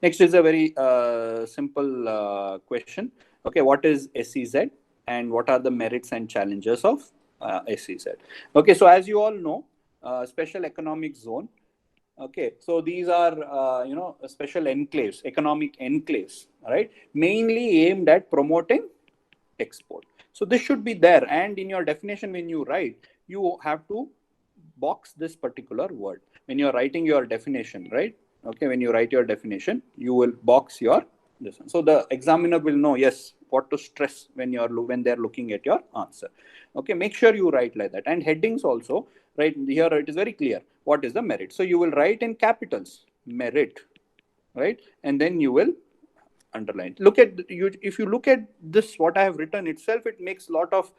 Next is a very simple question. Okay, what is SEZ and what are the merits and challenges of SEZ? Okay, so as you all know, special economic zone. Okay, so these are special enclaves, economic enclaves, right? Mainly aimed at promoting export. So this should be there, and in your definition, when you write, you have to box this particular word when you're writing your definition, right? Okay, when you write your definition, you will box your this one. So the examiner will know, yes, what to stress when they're looking at your answer. Okay, make sure you write like that. And headings also, right? Here it is very clear what is the merit. So you will write in capitals merit, right? And then you will underline. Look at you. If you look at this, what I have written itself, it makes a lot of,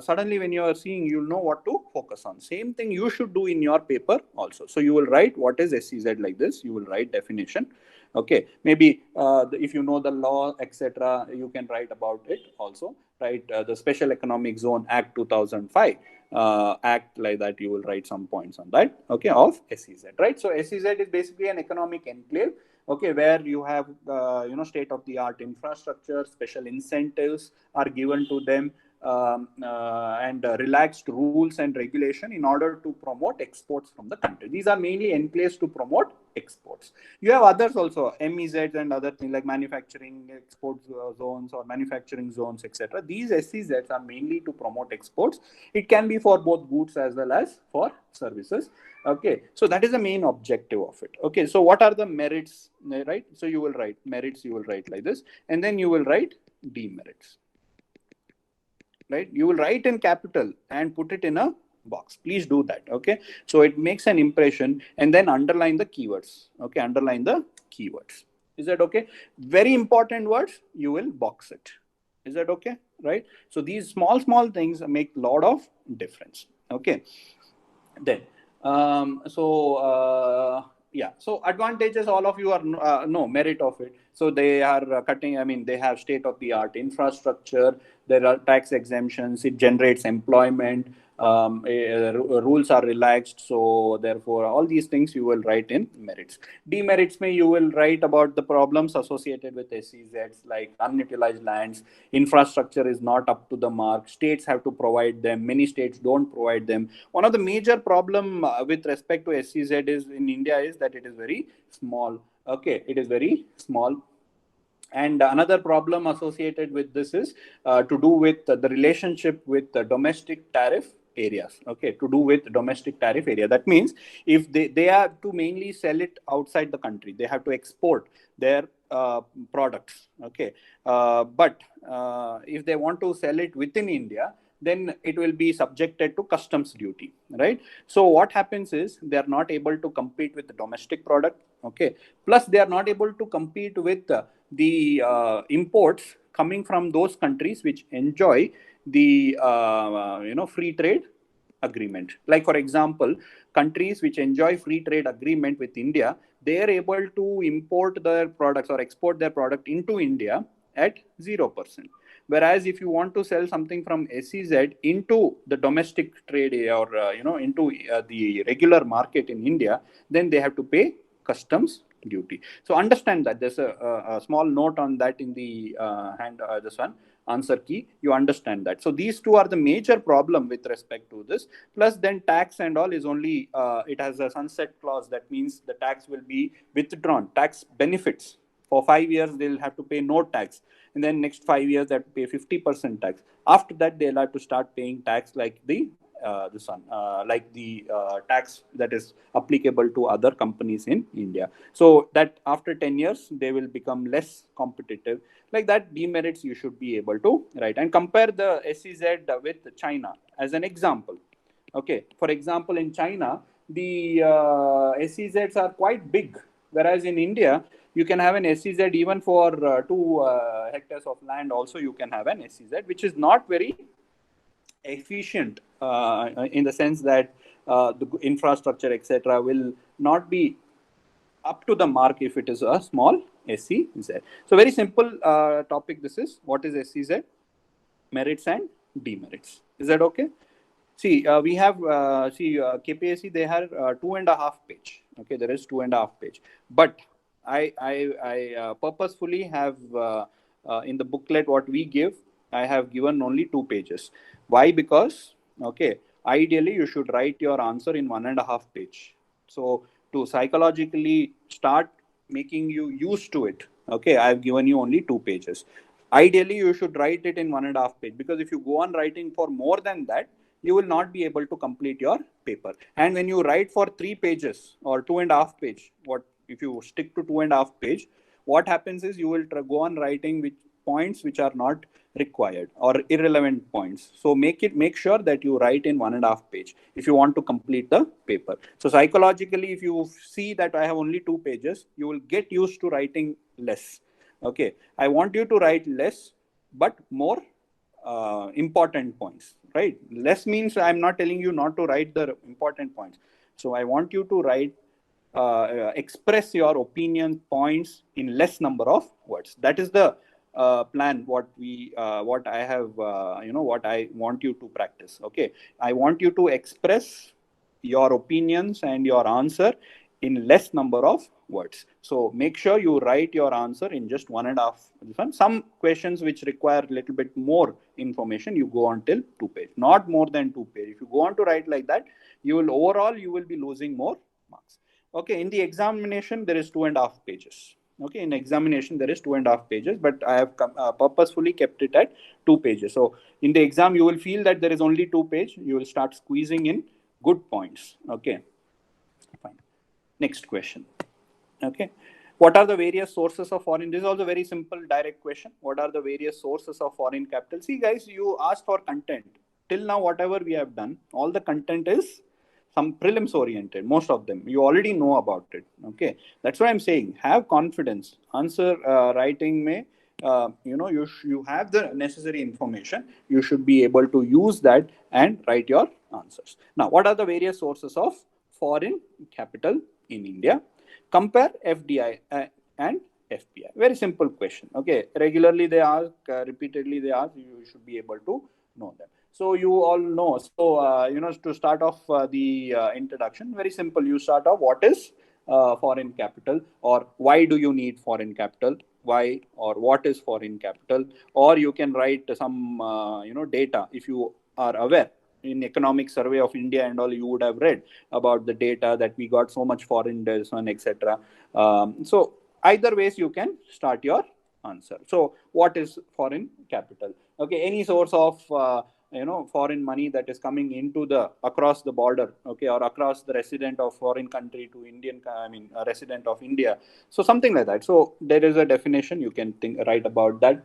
suddenly when you are seeing, you'll know what to focus on. Same thing you should do in your paper also. So you will write what is SEZ like this. You will write definition. Okay, maybe if you know the law, etc., you can write about it also. Right, the Special Economic Zone Act 2005. Act like that, you will write some points on that, okay, of SEZ, right? So SEZ is basically an economic enclave, okay, where you have state of the art infrastructure, special incentives are given to them, and relaxed rules and regulation in order to promote exports from the country. These are mainly enclaves to promote exports. You have others also, MEZs and other things like manufacturing export zones or manufacturing zones, etc. These SEZs are mainly to promote exports. It can be for both goods as well as for services. Okay, so that is the main objective of it. Okay, so what are the merits, right? So you will write merits, you will write like this, and then you will write demerits, right? You will write in capital and put it in a box. Please do that. Okay, so it makes an impression, and then underline the keywords. Okay, underline the keywords. Is that okay? Very important words, you will box it. Is that okay? Right? So these small things make a lot of difference. Okay, then yeah, so advantages, all of you are no merit of it. So they are cutting, I mean, they have state of the art infrastructure, there are tax exemptions, it generates employment, rules are relaxed, so therefore all these things you will write in merits. Demerits may you will write about the problems associated with SEZs, like unutilized lands, infrastructure is not up to the mark, states have to provide them, many states don't provide them. One of the major problem with respect to SEZ is in India is that it is very small. Okay, it is very small. And another problem associated with this is to do with the relationship with the domestic tariff areas. Okay, to do with domestic tariff area. That means if they have to mainly sell it outside the country, they have to export their products. Okay, but if they want to sell it within India, then it will be subjected to customs duty, right? So what happens is they are not able to compete with the domestic product. Okay, plus they are not able to compete with the imports coming from those countries which enjoy the free trade agreement. Like for example, countries which enjoy free trade agreement with India, they are able to import their products or export their product into India at 0%. Whereas if you want to sell something from SEZ into the domestic trade or into the regular market in India, then they have to pay customs duty. So understand that there's a small note on that in the this one answer key. You understand that. So these two are the major problem with respect to this. Plus then tax and all is only it has a sunset clause. That means the tax will be withdrawn. Tax benefits for 5 years they'll have to pay no tax, and then next 5 years they have to pay 50% tax. After that they'll have to start paying tax like the this one like the tax that is applicable to other companies in India. So that after 10 years they will become less competitive. Like that, demerits you should be able to write and compare the SEZ with China as an example. Okay, for example, in China the SEZs are quite big, whereas in India you can have an SEZ even for 2 hectares of land. Also you can have an SEZ, which is not very efficient in the sense that the infrastructure, etc., will not be up to the mark if it is a small SEZ. So very simple topic this is. What is SEZ? Merits and demerits. Is that okay? See, we have, KPSC, they have 2.5 page. Okay, there is 2.5 page. But I purposefully have in the booklet what we give, I have given only 2 pages. Why? Because okay, ideally you should write your answer in 1.5 page. So to psychologically start making you used to it, okay, I have given you only 2 pages. Ideally you should write it in 1.5 page, because if you go on writing for more than that, you will not be able to complete your paper. And when you write for 3 pages or 2.5 page, what if you stick to 2.5 page, what happens is you will go on writing with points which are not required or irrelevant points. So make sure that you write in 1.5 page if you want to complete the paper. So psychologically, if you see that I have only 2 pages, you will get used to writing less. Okay, I want you to write less but more important points, right? Less means I'm not telling you not to write the important points. So I want you to write, express your opinion points in less number of words. That is the plan. What I have, what I want you to practice. Okay, I want you to express your opinions and your answer in less number of words. So make sure you write your answer in just 1.5. Some questions which require a little bit more information, you go on till 2 page, not more than 2 page. If you go on to write like that, you will be losing more marks. Okay, in the examination there is 2.5 pages. Okay, in examination there is 2.5 pages, but I have purposefully kept it at 2 pages. So in the exam you will feel that there is only 2 page. You will start squeezing in good points. Okay, fine. Next question. Okay. What are the various sources of foreign? This is also very simple, direct question. What are the various sources of foreign capital? See, guys, you asked for content. Till now, whatever we have done, all the content is some prelims oriented. Most of them you already know about it. Okay, that's what I'm saying. Have confidence. Answer writing may. You have the necessary information. You should be able to use that and write your answers. Now, what are the various sources of foreign capital in India? Compare FDI and FPI. Very simple question. Okay, regularly they ask, repeatedly they ask. You should be able to know them. So you all know. So to start off the introduction, very simple. You start off what is foreign capital, or why do you need foreign capital? Why or what is foreign capital? Or you can write some data if you are aware. In economic survey of India and all, you would have read about the data that we got so much foreign investment, etc. So either ways you can start your answer. So what is foreign capital? Okay, any source of foreign money that is coming into the across the border, okay, or across the resident of foreign country to Indian, a resident of India. So something like that. So there is a definition, you can write about that.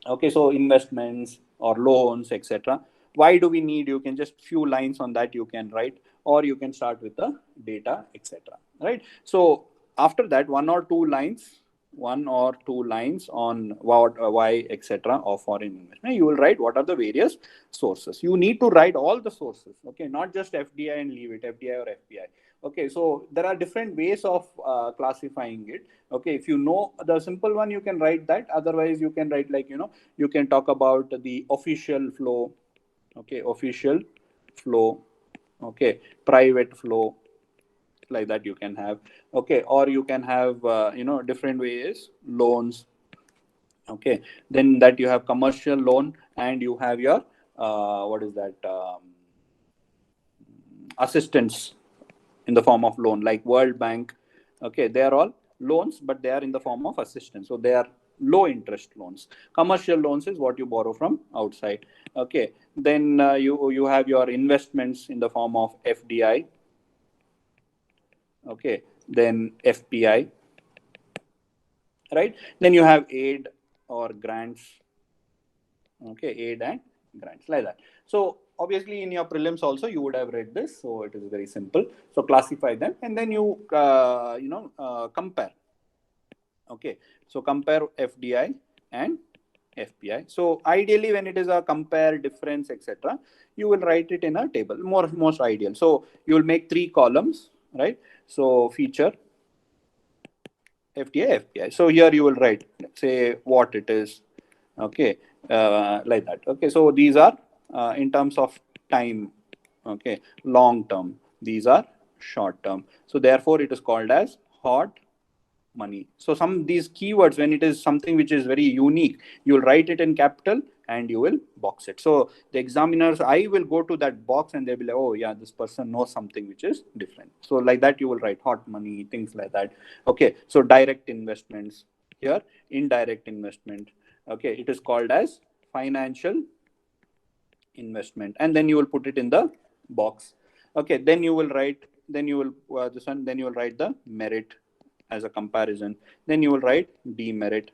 Okay, so investments or loans, etc. Why do we need? You can just few lines on that you can write, or you can start with the data, etc. Right. So after that, one or two lines on what, why, etc. of foreign investment. You will write what are the various sources. You need to write all the sources. Okay, not just FDI and leave it, FDI or FPI. Okay, so there are different ways of classifying it. Okay, if you know the simple one, you can write that. Otherwise, you can write like, you can talk about the official flow. Okay, official flow. Okay, private flow, like that you can have. Okay, or you can have different ways, loans. Okay, then that you have commercial loan, and you have your what is that, assistance in the form of loan, like World Bank. Okay, they are all loans, but they are in the form of assistance. So they are low interest loans. Commercial loans is what you borrow from outside. Okay, then you have your investments in the form of FDI. Okay, then FPI. Right, then you have aid or grants. Okay, aid and grants, like that. So obviously in your prelims also you would have read this, so it is very simple. So classify them, and then you compare. Okay, so compare FDI and FPI. So ideally when it is a compare, difference, etc., you will write it in a table, most ideal. So you will make 3 columns, right? So feature, FDI, FPI. So here you will write, say what it is. Okay, like that. Okay, so these are in terms of time. Okay, long term. These are short term. So therefore it is called as hot, money. So some these keywords, when it is something which is very unique, you will write it in capital and you will box it. So the examiners, I will go to that box and they'll be like, oh yeah, this person knows something which is different. So like that, you will write hot money, things like that. Okay, so direct investments here, indirect investment. Okay, it is called as financial investment, and then you will put it in the box. Okay, then you will write, then you will this one, then you will write the merit as a comparison, then you will write demerit.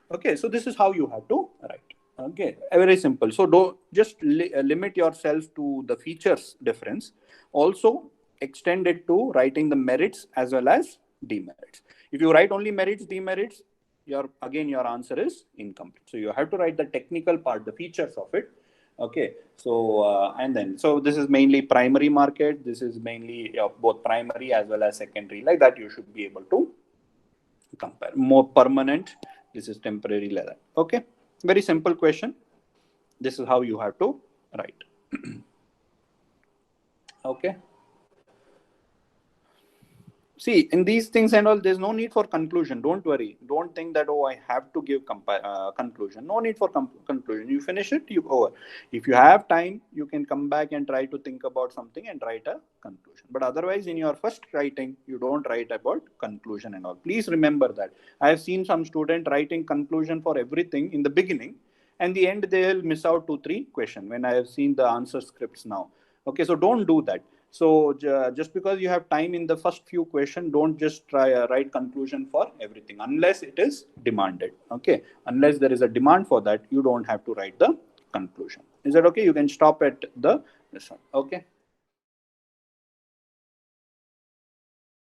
Okay, so this is how you have to write. Okay, very simple. So don't just limit yourself to the features difference, also extend it to writing the merits as well as demerits. If you write only merits, demerits, your answer is incomplete. So you have to write the technical part, the features of it. Okay, so and then, so this is mainly primary market, this is mainly both primary as well as secondary, like that you should be able to compare. More permanent, this is temporary, like that. Okay, very simple question. This is how you have to write. Okay, see, in these things and all, there's no need for conclusion. Don't worry. Don't think that, oh, I have to give conclusion. No need for conclusion. You finish it, you over. If you have time, you can come back and try to think about something and write a conclusion. But otherwise, in your first writing, you don't write about conclusion and all. Please remember that. I have seen some student writing conclusion for everything in the beginning, and the end they'll miss out 2-3 questions when I have seen the answer scripts now. Okay, so don't do that. So just because you have time in the first few questions, don't just try write conclusion for everything unless it is demanded. Okay, unless there is a demand for that, you don't have to write the conclusion. Is that okay? You can stop at the this one. Okay.